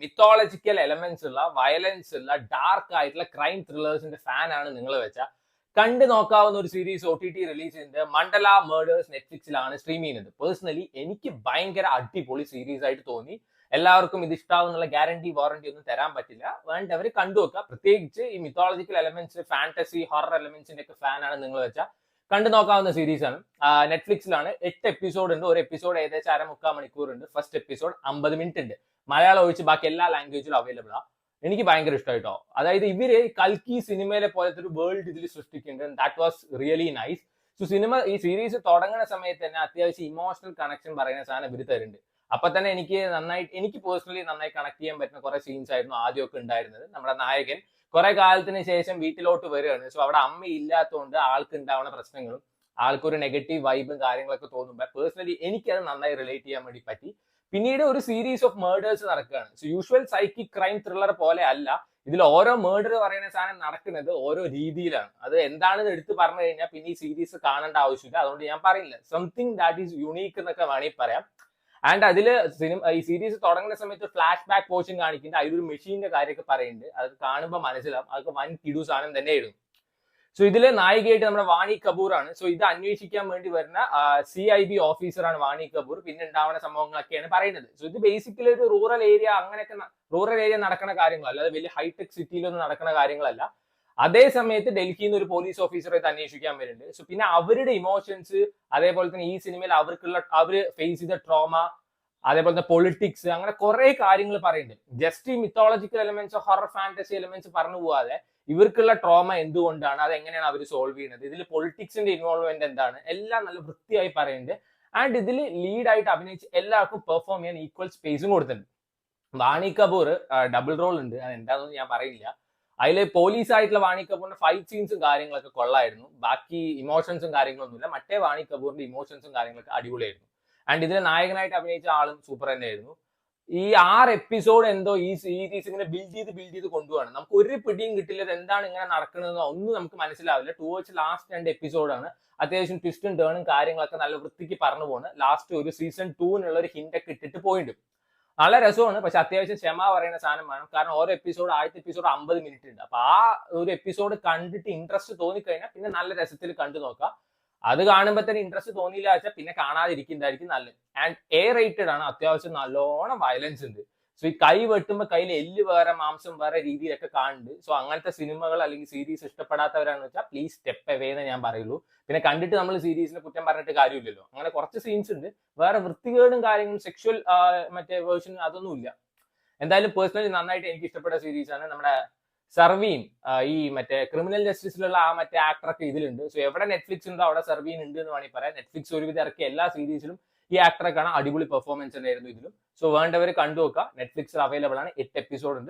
Mythological elements ഉള്ള violence ഉള്ള dark ആയിട്ടുള്ള ക്രൈം ത്രില്ലേഴ്സിന്റെ ഫാൻ ആണ് നിങ്ങൾ വെച്ചാൽ കണ്ടു നോക്കാവുന്ന ഒരു സീരീസ് OTT റിലീസ് ചെയ്തിട്ട് മണ്ഡല മേഡേഴ്സ് നെറ്റ്ഫ്ലിക്സിലാണ് സ്ട്രീം ചെയ്യുന്നത്. പേഴ്സണലി എനിക്ക് ഭയങ്കര അടിപൊളി സീരീസ് ആയിട്ട് തോന്നി. എല്ലാവർക്കും ഇത് ഇഷ്ടാവുന്നുള്ള ഗ്യാരണ്ടി വാറണ്ടി ഒന്നും തരാൻ പറ്റില്ല, വേണ്ടവർ കണ്ടു നോക്കുക. പ്രത്യേകിച്ച് ഈ മിത്തോളജിക്കൽ എലമെന്റ്സ്, ഫാന്റസി, ഹൊറർ എലമെന്റ്സിന്റെ ഒക്കെ ഫാൻ ആണ് നിങ്ങൾ വെച്ചാൽ കണ്ടു നോക്കാവുന്ന സീരീസ് ആണ്. നെറ്റ്ഫ്ലിക്സിലാണ് 8 എപ്പിസോഡ് ഉണ്ട്. ഒരു എപ്പിസോഡ് ഏകദേശം 1/4 മണിക്കൂർ ഉണ്ട്. ഫസ്റ്റ് എപ്പിസോഡ് 50 മിനിറ്റ് ഉണ്ട്. മലയാളം ഒഴിച്ച് ബാക്കി എല്ലാ ലാംഗ്വേജിലും അവൈലബിൾ ആണ്. എനിക്ക് ഭയങ്കര ഇഷ്ടമായിട്ടോ. അതായത് ഇവര് കൽക്കി സിനിമയിലെ പോലത്തെ ഒരു വേൾഡ് ഇതിൽ സൃഷ്ടിക്കുന്നുണ്ട്. That was really nice. So ഈ സീരീസ് തുടങ്ങുന്ന സമയത്ത് തന്നെ അത്യാവശ്യം ഇമോഷണൽ കണക്ഷൻ പറയുന്ന സാധനം ഇവര് തരുന്നുണ്ട്. അപ്പൊ തന്നെ എനിക്ക് പേഴ്സണലി നന്നായി കണക്ട് ചെയ്യാൻ പറ്റുന്ന കുറെ സീൻസ് ആയിരുന്നു ആദ്യമൊക്കെ ഉണ്ടായിരുന്നത്. നമ്മുടെ നായകൻ കുറെ കാലത്തിന് ശേഷം വീട്ടിലോട്ട് വരികയാണ്. സോ അവിടെ അമ്മ ഇല്ലാത്തതുകൊണ്ട് ആൾക്ക് ഉണ്ടാവുന്ന പ്രശ്നങ്ങളും ആൾക്കൊരു നെഗറ്റീവ് വൈബും കാര്യങ്ങളൊക്കെ തോന്നുമ്പോൾ പേഴ്സണലി എനിക്കത് നന്നായി റിലേറ്റ് ചെയ്യാൻ വേണ്ടി പറ്റി. പിന്നീട് ഒരു സീരീസ് ഓഫ് മേർഡേഴ്സ് നടക്കുകയാണ്. So usual psychic crime thriller പോലെ അല്ല, ഇതിൽ ഓരോ മേർഡർ പറയുന്ന സാധനം നടക്കുന്നത് ഓരോ രീതിയിലാണ്. അത് എന്താണെന്ന് എടുത്ത് പറഞ്ഞു കഴിഞ്ഞാൽ പിന്നെ ഈ സീരീസ് കാണേണ്ട ആവശ്യമില്ല, അതുകൊണ്ട് ഞാൻ പറയില്ല. സംതിങ് ദാറ്റ് ഈസ് യുണീക്ക് എന്നൊക്കെ വേണമെങ്കിൽ പറയാം. ആൻഡ് അതില് ഈ സീരീസ് തുടങ്ങുന്ന സമയത്ത് ഫ്ലാഷ് ബാക്ക് പോർഷൻ കാണിക്കുന്നുണ്ട്. അതിലൊരു മെഷീന്റെ കാര്യമൊക്കെ പറയുന്നുണ്ട്. അത് കാണുമ്പോൾ മനസ്സിലാവും അതൊക്കെ വൻ കിടു സാധനം തന്നെയായിരുന്നു. സോ ഇതില് നായികയായിട്ട് നമ്മുടെ വാണി കപൂർ ആണ്. സോ ഇത് അന്വേഷിക്കാൻ വേണ്ടി വരുന്ന CIB ഓഫീസറാണ് വാണി കപൂർ. പിന്നെ ഉണ്ടാവുന്ന സംഭവങ്ങളൊക്കെയാണ് പറയുന്നത്. സോ ഇത് ബേസിക്കലി ഒരു റൂറൽ ഏരിയ നടക്കുന്ന കാര്യങ്ങളല്ല, അല്ലാതെ വലിയ ഹൈടെക് സിറ്റിയിലൊന്നും നടക്കുന്ന കാര്യങ്ങളല്ല. അതേ സമയത്ത് ഡൽഹിയിൽ നിന്ന് ഒരു പോലീസ് ഓഫീസറെ അന്വേഷിക്കാൻ വരുന്നുണ്ട്. സോ പിന്നെ അവരുടെ ഇമോഷൻസ്, അതേപോലെ തന്നെ ഈ സിനിമയിൽ അവര് ഫേസ് ചെയ്ത ട്രോമ, അതേപോലെ തന്നെ പൊളിറ്റിക്സ്, അങ്ങനെ കുറെ കാര്യങ്ങൾ പറയുന്നുണ്ട്. ജസ്റ്റ് ഈ mythological elements, horror fantasy elements പറഞ്ഞു പോവാതെ ഇവർക്കുള്ള ട്രോമ എന്തുകൊണ്ടാണ്, അത് എങ്ങനെയാണ് അവർ സോൾവ് ചെയ്യുന്നത്, ഇതിൽ പൊളിറ്റിക്സിന്റെ ഇൻവോൾവ്മെന്റ് എന്താണ്, എല്ലാം നല്ല വൃത്തിയായി പറയുന്നുണ്ട്. ആൻഡ് ഇതിൽ ലീഡായിട്ട് അഭിനയിച്ച് എല്ലാവർക്കും പെർഫോം ചെയ്യാൻ ഈക്വൽ സ്പേസും കൊടുത്തിട്ടുണ്ട്. വാണി കപൂർ ഡബിൾ റോൾ ഉണ്ട്, അത് എന്താണെന്ന് ഞാൻ പറയില്ല. അതിൽ പോലീസ് ആയിട്ടുള്ള വാണി കപൂറിന്റെ ഫൈറ്റ് സീൻസും കാര്യങ്ങളൊക്കെ കൊള്ളായിരുന്നു. ബാക്കി ഇമോഷൻസും കാര്യങ്ങളൊന്നുമില്ല. മറ്റേ വാണി കപൂറിന്റെ ഇമോഷൻസും കാര്യങ്ങളൊക്കെ അടിപൊളിയായിരുന്നു. ആൻഡ് ഇതിലെ നായകനായിട്ട് അഭിനയിച്ച ആളും സൂപ്പർ തന്നെയായിരുന്നു. ഈ 6 എപ്പിസോഡ് എന്തോ ഈ സീരീസ് ഇങ്ങനെ ബിൽഡ് ചെയ്ത് കൊണ്ടുപോകണം. നമുക്ക് ഒരു പിടിയും കിട്ടില്ല, എന്താണ് ഇങ്ങനെ നടക്കുന്നതെന്നോ ഒന്നും നമുക്ക് മനസ്സിലാവില്ല. ടുവേർഡ്സ് ലാസ്റ്റ് 2 എപ്പിസോഡാണ് അത്യാവശ്യം ട്വിസ്റ്റും ടേണും കാര്യങ്ങളൊക്കെ നല്ല വൃത്തിക്ക് പറഞ്ഞു പോകുന്നത്. ലാസ്റ്റ് ഒരു സീസൺ 2 ഒരു ഹിന്റ് ഒക്കെ ഇട്ടിട്ട് പോയിട്ടുണ്ട്. നല്ല രസമാണ്, പക്ഷെ അത്യാവശ്യം ക്ഷമ പറയുന്ന സാധനം വേണം. കാരണം ആദ്യത്തെ എപ്പിസോഡ് 50 മിനിറ്റ് ഉണ്ട്. അപ്പൊ ആ ഒരു എപ്പിസോഡ് കണ്ടിട്ട് ഇൻട്രസ്റ്റ് തോന്നിക്കഴിഞ്ഞാൽ പിന്നെ നല്ല രസത്തിൽ കണ്ടു നോക്കാം. അത് കാണുമ്പോൾ തന്നെ ഇൻട്രസ്റ്റ് തോന്നിയില്ല വെച്ചാൽ പിന്നെ കാണാതിരിക്കുന്നതായിരിക്കും നല്ലത്. ആൻഡ് റേറ്റഡ് ആണ്, അത്യാവശ്യം നല്ലോണം വയലൻസ് ഉണ്ട്. സോ ഈ കൈ വെട്ടുമ്പോൾ കയ്യിൽ എല്ല് വേറെ മാംസം വേറെ രീതിയിലൊക്കെ കാണുന്നുണ്ട്. സോ അങ്ങനത്തെ സിനിമകൾ അല്ലെങ്കിൽ സീരീസ് ഇഷ്ടപ്പെടാത്തവരാണെന്ന് വെച്ചാൽ പ്ലീസ് സ്റ്റെപ്പ് അവേ എന്ന് ഞാൻ പറയുള്ളൂ. പിന്നെ കണ്ടിട്ട് നമ്മൾ സീരീസിനെ കുറ്റം പറഞ്ഞിട്ട് കാര്യമില്ലല്ലോ. അങ്ങനെ കുറച്ച് സീൻസ് ഉണ്ട്, വേറെ വൃത്തികേടും കാര്യങ്ങളും സെക്ഷൽ മറ്റേ വേർഷൻ അതൊന്നുമില്ല. എന്തായാലും പേഴ്സണലി നന്നായിട്ട് എനിക്ക് ഇഷ്ടപ്പെട്ട സീരീസ് ആണ്. നമ്മുടെ സർവീൻ, ഈ മറ്റേ ക്രിമിനൽ ജസ്റ്റിസിലുള്ള ആ മറ്റേ ആക്ടറൊക്കെ ഇതിലുണ്ട്. സോ എവിടെ നെറ്റ്ഫ്ലിക്സ് ഉണ്ടോ അവിടെ സർവീൻ ഉണ്ട് എന്ന് വേണമെങ്കിൽ പറയാം. നെറ്റ്ഫ്ലിക്സ് ഒരുവിധം ഇറക്കിയ എല്ലാ സീരീസിലും ഈ ആക്ടറെ കാണാൻ അടിപൊളി പെർഫോമൻസ് ഉണ്ടായിരുന്നു ഇതിലും. സോ വേണ്ടവർ കണ്ടു നോക്കുക. നെറ്റ്ഫ്ലിക്സിൽ അവൈലബിൾ ആണ്. 8 എപ്പിസോഡ് ഉണ്ട്.